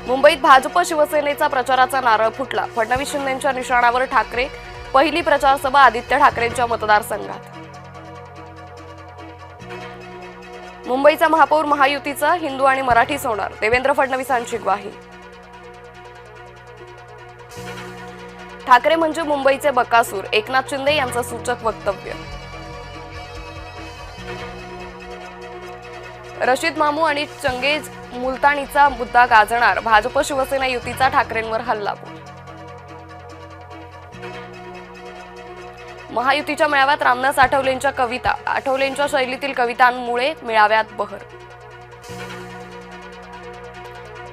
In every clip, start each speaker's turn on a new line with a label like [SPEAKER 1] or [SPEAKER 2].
[SPEAKER 1] मुंबईत भाजप शिवसेनेचा प्रचाराचा नारळ फुटला। फडणवीस शिंदेंच्या निशाणावर ठाकरे। पहिली प्रचार सभा आदित्य ठाकरेंच्या मतदारसंघात। मुंबईचा महापौर महायुतीचा हिंदू आणि मराठीच होणार, देवेंद्र फडणवीसांची ग्वाही। ठाकरे म्हणजे मुंबईचे बकासूर, एकनाथ शिंदे यांचं सूचक वक्तव्य। रशीद मामू आणि चंगेज मुलतानीचा मुद्दा गाजणार, भाजप शिवसेना युतीचा ठाकरेंवर हल्लाबोल। महायुतीच्या मेळाव्यात रामदास आठवलेंच्या कविता, आठवलेंच्या शैलीतील कवितांमुळे मेळाव्यात बहर।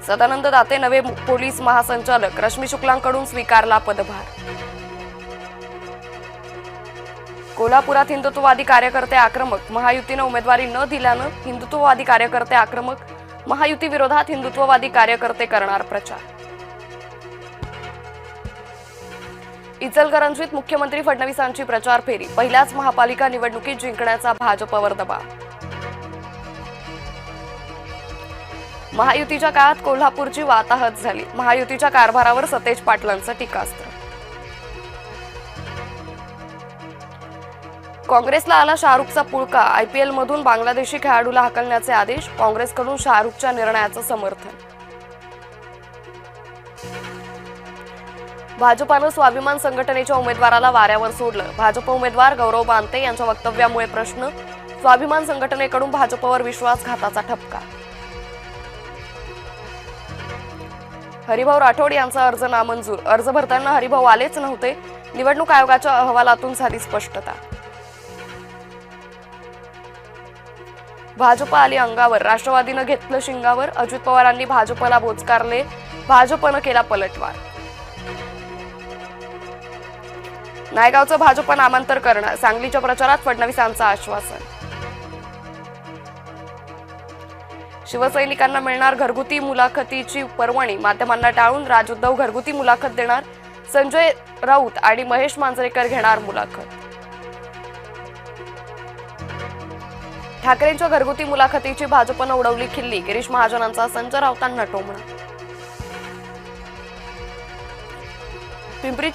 [SPEAKER 1] सदानंद दाते नवे पोलीस महासंचालक, रश्मी शुक्लांकडून स्वीकारला पदभार। कोल्हापुरात हिंदुत्ववादी कार्यकर्ते आक्रमक, महायुतीनं उमेदवारी न दिल्यानं हिंदुत्ववादी कार्यकर्ते आक्रमक, महायुती विरोधात हिंदुत्ववादी कार्यकर्ते करणार प्रचार। इचलकरंजीत मुख्यमंत्री फडणवीसांची प्रचार फेरी, पहिल्याच महापालिका निवडणुकीत जिंकण्याचा भाजपवर दबाव। महायुतीच्या काळात कोल्हापूरची वाताहत झाली, महायुतीच्या कारभारावर सतेज पाटलांचं टीकास्त्र। काँग्रेसला आला शाहरुखचा पुळका, आयपीएल मधून बांगलादेशी खेळाडूला हकलण्याचे आदेश, काँग्रेसकडून शाहरुखच्या निर्णयाचं समर्थन। भाजपानं स्वाभिमान संघटनेच्या उमेदवाराला वाऱ्यावर सोडलं, भाजप उमेदवार गौरव बांते यांच्या वक्तव्यामुळे प्रश्न, स्वाभिमान संघटनेकडून भाजपवर विश्वासघाताचा ठपका। हरिभाऊ राठोड यांचा अर्ज नामंजूर, अर्ज भरताना हरिभाऊ आलेच नव्हते, निवडणूक आयोगाच्या अहवालातून झाली स्पष्टता। भाजप आली अंगावर, राष्ट्रवादीनं घेतलं शिंगावर, अजित पवारांनी भाजपला बोचकारले, भाजपनं केला पलटवार। नायगावचं भाजप नामांतर करणार, सांगलीच्या प्रचारात फडणवीसांचं आश्वासन। शिवसैनिकांना मिळणार घरगुती मुलाखतीची पर्वणी, माध्यमांना टाळून राज उद्धव घरगुती मुलाखत देणार, संजय राऊत आणि महेश मांजरेकर घेणार मुलाखत। ठाकरेंच्या घरगुती मुलाखतीची भाजपनं उडवली खिल्ली, गिरीश महाजनांचा संजय राऊतांना टोमणा। पिंपरी